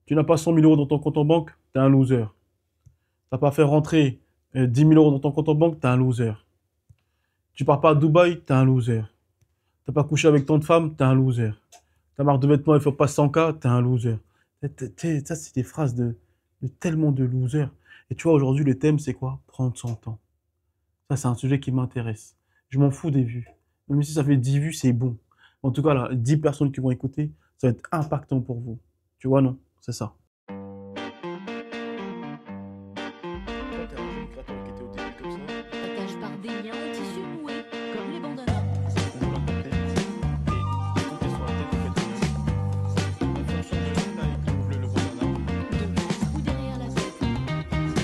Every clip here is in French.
Tu n'as pas 100 000 euros dans ton compte en banque, t'es un loser. T'as pas fait rentrer 10 000 euros dans ton compte en banque, t'es un loser. Tu pars pas à Dubaï, t'es un loser. T'as pas couché avec ton femme, t'es un loser. Ta marque de vêtements, il faut pas 100K, t'es un loser. Ça, c'est des phrases de tellement de losers. Et tu vois, aujourd'hui, le thème, c'est quoi? Prendre son temps. Ça, c'est un sujet qui m'intéresse. Je m'en fous des vues. Même si ça fait 10 vues, c'est bon. En tout cas, là, 10 personnes qui vont écouter, ça va être impactant pour vous. Tu vois, non? C'est ça. Toi, t'es un jeune créateur qui était au début comme ça. Partage par des liens en tissu noué, comme les bandanas. Ça nous l'a monté. Et quand t'es sur la tête, en fait, en fonction de la taille que vous voulez le bandana. Devant ou derrière la tête.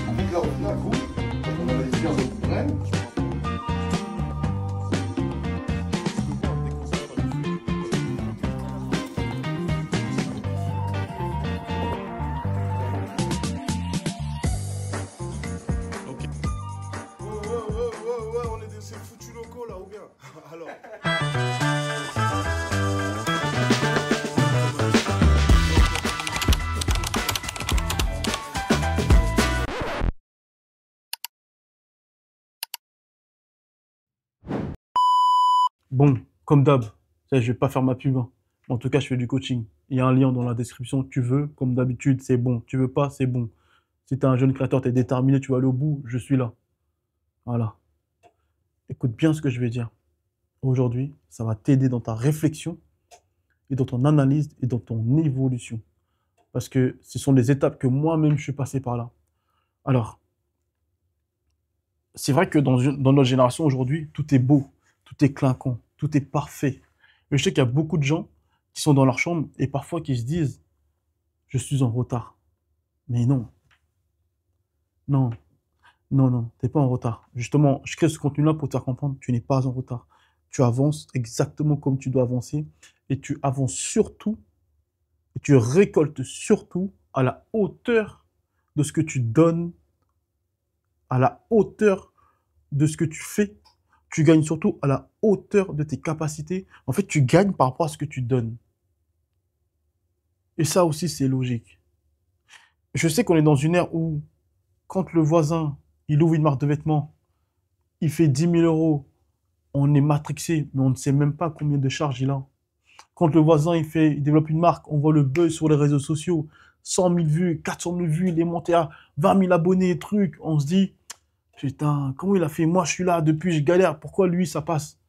Donc là, au final, vous, quand on avait fait un autre problème, Ok. ouais, on est des ces foutus locaux là, ou bien? Alors. Bon, comme d'hab, ça, je vais pas faire ma pub, hein. En tout cas, je fais du coaching. Il y a un lien dans la description. Tu veux, comme d'habitude, c'est bon. Tu veux pas, c'est bon. Si tu es un jeune créateur, tu es déterminé, tu vas aller au bout, je suis là. Voilà. Écoute bien ce que je vais dire. Aujourd'hui, ça va t'aider dans ta réflexion et dans ton analyse et dans ton évolution. Parce que ce sont des étapes que moi-même, je suis passé par là. Alors, c'est vrai que dans notre génération aujourd'hui, tout est beau, tout est clinquant, tout est parfait. Mais je sais qu'il y a beaucoup de gens qui sont dans leur chambre et parfois qui se disent, je suis en retard. Mais non, non, non, t'es pas en retard. Justement, je crée ce contenu-là pour te faire comprendre, tu n'es pas en retard. Tu avances exactement comme tu dois avancer et tu avances surtout et tu récoltes surtout à la hauteur de ce que tu donnes, à la hauteur de ce que tu fais. Tu gagnes surtout à la hauteur de tes capacités. En fait, tu gagnes par rapport à ce que tu donnes. Et ça aussi, c'est logique. Je sais qu'on est dans une ère où, quand le voisin, il ouvre une marque de vêtements, il fait 10 000 euros, on est matrixé, mais on ne sait même pas combien de charges il a. Quand le voisin, il développe une marque, on voit le buzz sur les réseaux sociaux, 100 000 vues, 400 000 vues, il est monté à 20 000 abonnés, trucs. On se dit, putain, comment il a fait? Moi, je suis là depuis, je galère. Pourquoi lui, ça passe?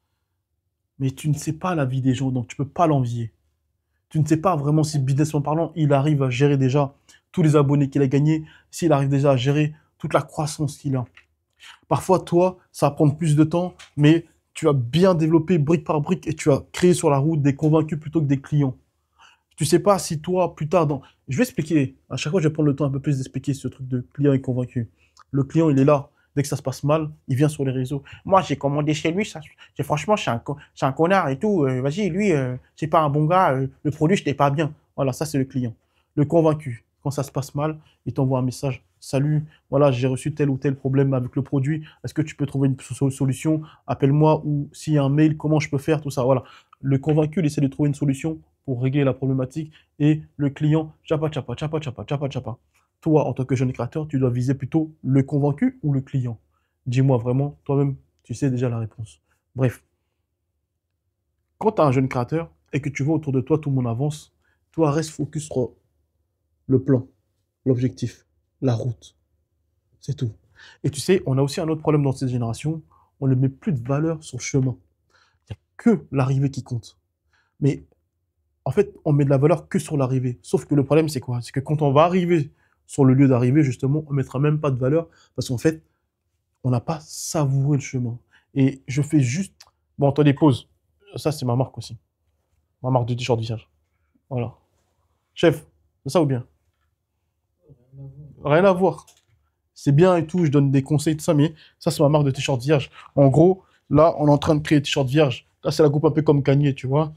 Mais tu ne sais pas la vie des gens, donc tu peux pas l'envier. Tu ne sais pas vraiment si, businessment parlant, il arrive à gérer déjà tous les abonnés qu'il a gagnés, s'il arrive déjà à gérer toute la croissance qu'il a. Parfois, toi, ça va prendre plus de temps, mais tu as bien développé brique par brique et tu as créé sur la route des convaincus plutôt que des clients. Tu sais pas si toi, plus tard, je vais expliquer. À chaque fois, je vais prendre le temps un peu plus d'expliquer ce truc de client et convaincu. Le client, il est là. Dès que ça se passe mal, il vient sur les réseaux. Moi, j'ai commandé chez lui. Franchement, c'est un connard et tout. Vas-y, lui, c'est pas un bon gars. Le produit, je n'étais pas bien. Voilà, ça, c'est le client. Le convaincu, quand ça se passe mal, il t'envoie un message. Salut, voilà, j'ai reçu tel ou tel problème avec le produit. Est-ce que tu peux trouver une solution? Appelle-moi ou s'il y a un mail, comment je peux faire? Tout ça, voilà. Le convaincu, il essaie de trouver une solution pour régler la problématique et le client, chapa, chapa, chapa, chapa, chapa, chapa. Toi, en tant que jeune créateur, tu dois viser plutôt le convaincu ou le client? Dis-moi vraiment, toi-même, tu sais déjà la réponse. Bref, quand tu es un jeune créateur et que tu vois autour de toi, tout le monde avance, toi, reste focus sur le plan, l'objectif, la route. C'est tout. Et tu sais, on a aussi un autre problème dans cette génération, on ne met plus de valeur sur le chemin. Il n'y a que l'arrivée qui compte. Mais en fait, on met de la valeur que sur l'arrivée. Sauf que le problème, c'est quoi? C'est que quand on va arriver sur le lieu d'arrivée, justement, on ne mettra même pas de valeur parce qu'en fait, on n'a pas savouré le chemin. Et je fais juste... Bon, attendez, pause. Ça, c'est ma marque aussi. Ma marque de t-shirt visage. Voilà. Chef, c'est ça ou bien? Rien à voir. C'est bien et tout, je donne des conseils, tout ça, mais ça, c'est ma marque de t-shirt vierge. En gros, là, on est en train de créer t-shirt vierge. Là, c'est la coupe un peu comme Kanye, tu vois.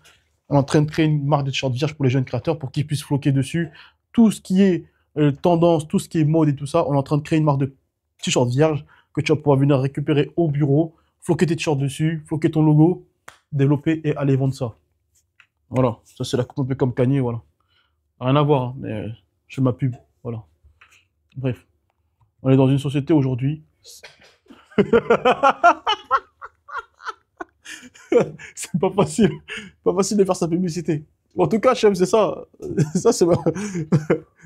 On est en train de créer une marque de t-shirt vierge pour les jeunes créateurs, pour qu'ils puissent floquer dessus. Tout ce qui est tendance, tout ce qui est mode et tout ça, on est en train de créer une marque de t-shirt vierge que tu vas pouvoir venir récupérer au bureau, floquer tes t-shirts dessus, floquer ton logo, développer et aller vendre ça. Voilà, ça c'est la coupe un peu comme Kanye, voilà. Rien à voir, hein, mais Je fais ma pub. Voilà. Bref. On est dans une société aujourd'hui. C'est pas facile. Pas facile de faire sa publicité. En tout cas, chef, c'est ça. Ça, c'est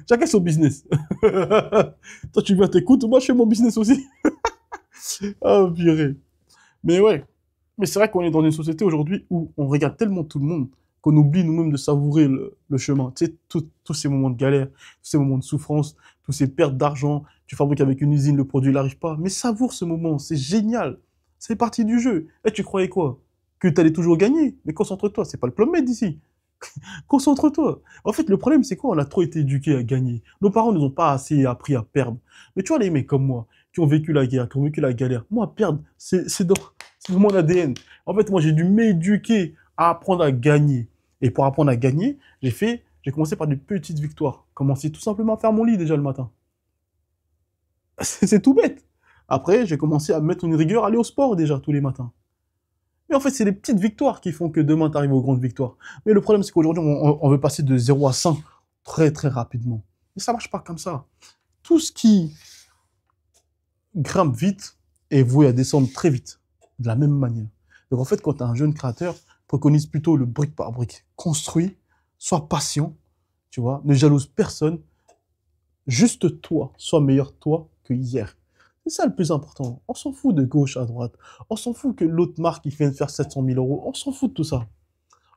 chacun son business. Toi, tu viens t'écouter. Moi, je fais mon business aussi. Ah, purée. Mais ouais. Mais c'est vrai qu'on est dans une société aujourd'hui où on regarde tellement tout le monde qu'on oublie nous-mêmes de savourer le chemin. Tu sais, tous ces moments de galère, tous ces moments de souffrance, tous ces pertes d'argent, tu fabriques avec une usine, le produit n'arrive pas. Mais savoure ce moment, c'est génial. C'est partie du jeu. Et tu croyais quoi? Que tu allais toujours gagner? Mais concentre-toi, c'est pas le Club Med ici. Concentre-toi. En fait, le problème, c'est quoi? On a trop été éduqués à gagner. Nos parents ne nous ont pas assez appris à perdre. Mais tu vois, les mecs comme moi, qui ont vécu la guerre, qui ont vécu la galère, moi, perdre, c'est dans mon ADN. En fait, moi, j'ai dû m'éduquer à apprendre à gagner. Et pour apprendre à gagner, j'ai commencé par des petites victoires. Commencer tout simplement à faire mon lit déjà le matin. C'est tout bête. Après, j'ai commencé à mettre une rigueur, aller au sport déjà tous les matins. Mais en fait, c'est les petites victoires qui font que demain, tu arrives aux grandes victoires. Mais le problème, c'est qu'aujourd'hui, on veut passer de 0 à 100 très, très rapidement. Mais ça marche pas comme ça. Tout ce qui grimpe vite est voué à descendre très vite, de la même manière. Donc en fait, quand tu es un jeune créateur, préconise plutôt le brique par brique. Construis, sois patient, tu vois, ne jalouse personne. Juste toi, sois meilleur toi que hier. C'est ça le plus important. On s'en fout de gauche à droite. On s'en fout que l'autre marque, il vient de faire 700 000 euros. On s'en fout de tout ça.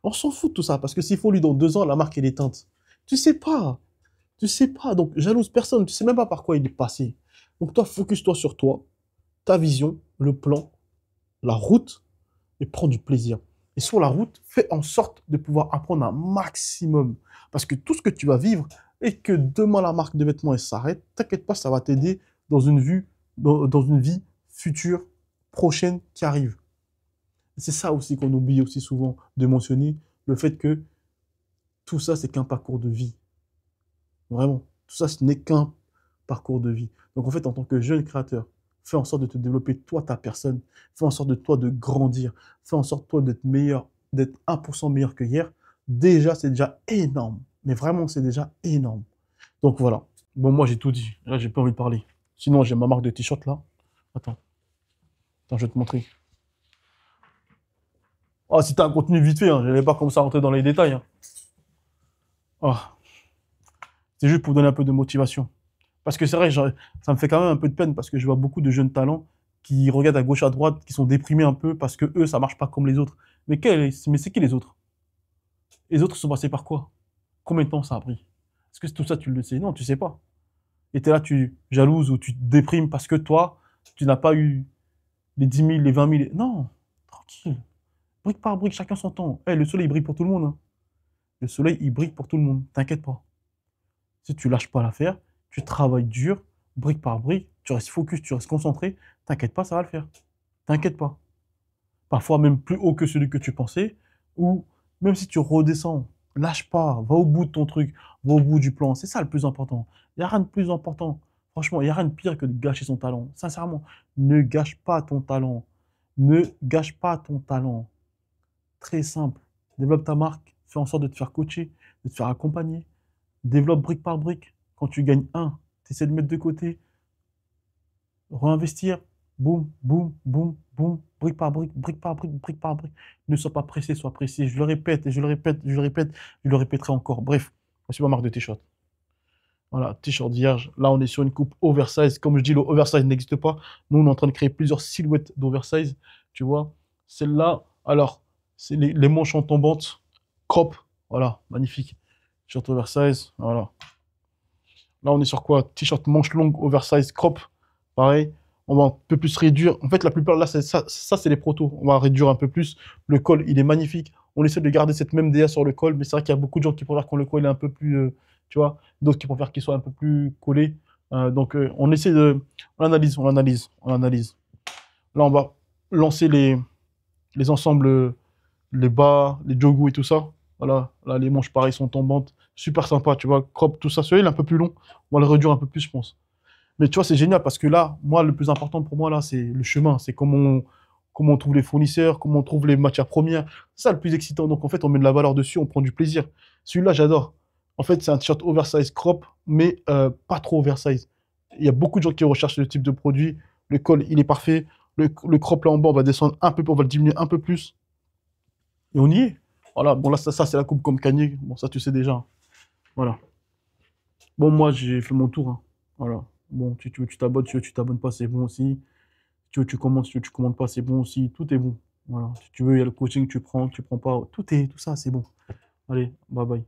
On s'en fout de tout ça. Parce que s'il faut lui, dans 2 ans, la marque, elle est éteinte. Tu sais pas. Tu sais pas. Donc, jalouse personne. Tu sais même pas par quoi il est passé. Donc, toi, focus-toi sur toi, ta vision, le plan, la route, et prends du plaisir. Et sur la route, fais en sorte de pouvoir apprendre un maximum. Parce que tout ce que tu vas vivre, et que demain la marque de vêtements elle s'arrête, t'inquiète pas, ça va t'aider dans une vie future, prochaine qui arrive. C'est ça aussi qu'on oublie aussi souvent de mentionner, le fait que tout ça, c'est qu'un parcours de vie. Vraiment. Tout ça, ce n'est qu'un parcours de vie. Donc en fait, en tant que jeune créateur, fais en sorte de te développer toi, ta personne. Fais en sorte de toi de grandir. Fais en sorte toi d'être meilleur, d'être 1% meilleur que hier. Déjà, c'est déjà énorme. Mais vraiment, c'est déjà énorme. Donc voilà. Bon, moi, j'ai tout dit. Là, j'ai pas envie de parler. Sinon, j'ai ma marque de t-shirt là. Attends. Attends, je vais te montrer. Ah, si t'as un contenu vite fait, hein, je n'allais pas comme ça rentrer dans les détails. Hein. Ah, c'est juste pour donner un peu de motivation. Parce que c'est vrai, ça me fait quand même un peu de peine parce que je vois beaucoup de jeunes talents qui regardent à gauche, à droite, qui sont déprimés un peu parce que eux, ça marche pas comme les autres. Mais c'est qui les autres? Les autres sont passés par quoi? Combien de temps ça a pris? Est-ce que tout ça, tu le sais? Non, tu sais pas. Et t'es là, tu jalouses ou tu te déprimes parce que toi, tu n'as pas eu les 10 000, les 20 000. Non, tranquille. Brique par brique, chacun son temps. Eh, le soleil, il brille pour tout le monde. Hein. Le soleil, il brille pour tout le monde. T'inquiète pas. Si tu lâches pas l'affaire, tu travailles dur, brique par brique, tu restes focus, tu restes concentré, t'inquiète pas, ça va le faire. T'inquiète pas. Parfois même plus haut que celui que tu pensais, ou même si tu redescends, lâche pas, va au bout de ton truc, va au bout du plan. C'est ça le plus important. Il n'y a rien de plus important. Franchement, il n'y a rien de pire que de gâcher son talent. Sincèrement, ne gâche pas ton talent. Ne gâche pas ton talent. Très simple. Développe ta marque, fais en sorte de te faire coacher, de te faire accompagner. Développe brique par brique. Quand tu gagnes un, tu essaies de mettre de côté, réinvestir, boum, boum, boum, boum, brique par brique, brique par brique, brique par brique. Ne sois pas pressé, sois précis. Je le répète et je le répète, je le répète, je le répéterai encore. Bref, voici ma marque de t-shirt. Voilà, t-shirt vierge. Là, on est sur une coupe oversize. Comme je dis, le oversize n'existe pas. Nous, on est en train de créer plusieurs silhouettes d'oversize. Tu vois, celle-là, alors, c'est les manches en tombantes, crop. Voilà, magnifique. T-shirt oversize, voilà. Là, on est sur quoi? T-shirt manche longue, oversize, crop. Pareil. On va un peu plus réduire. En fait, la plupart, là, ça c'est les protos. On va réduire un peu plus. Le col, il est magnifique. On essaie de garder cette même DA sur le col, mais c'est vrai qu'il y a beaucoup de gens qui préfèrent quand le col est un peu plus, tu vois, d'autres qui préfèrent qu'il soit un peu plus collé. Donc, on essaie de... On analyse, on analyse, on analyse. Là, on va lancer les ensembles, les bas, les jogos et tout ça. Voilà, là, les manches, pareil, sont tombantes. Super sympa, tu vois, crop, tout ça. Celui-là, il est un peu plus long. On va le réduire un peu plus, je pense. Mais tu vois, c'est génial parce que là, moi, le plus important pour moi, là, c'est le chemin. C'est comment on trouve les fournisseurs, comment on trouve les matières premières. C'est ça le plus excitant. Donc, en fait, on met de la valeur dessus, on prend du plaisir. Celui-là, j'adore. En fait, c'est un t-shirt oversize crop, mais pas trop oversize. Il y a beaucoup de gens qui recherchent ce type de produit. Le col, il est parfait. Le crop là en bas, on va descendre un peu, on va le diminuer un peu plus. Et on y est. Voilà, bon là, ça c'est la coupe comme Kanye. Bon, ça tu sais déjà. Voilà. Bon, moi, j'ai fait mon tour, hein. Voilà. Bon, tu veux, tu t'abonnes, tu t'abonnes pas, c'est bon aussi. Tu commandes, tu commandes pas, c'est bon aussi. Tout est bon. Voilà. Si tu veux, il y a le coaching, tu prends pas. Tout ça, c'est bon. Allez, bye bye.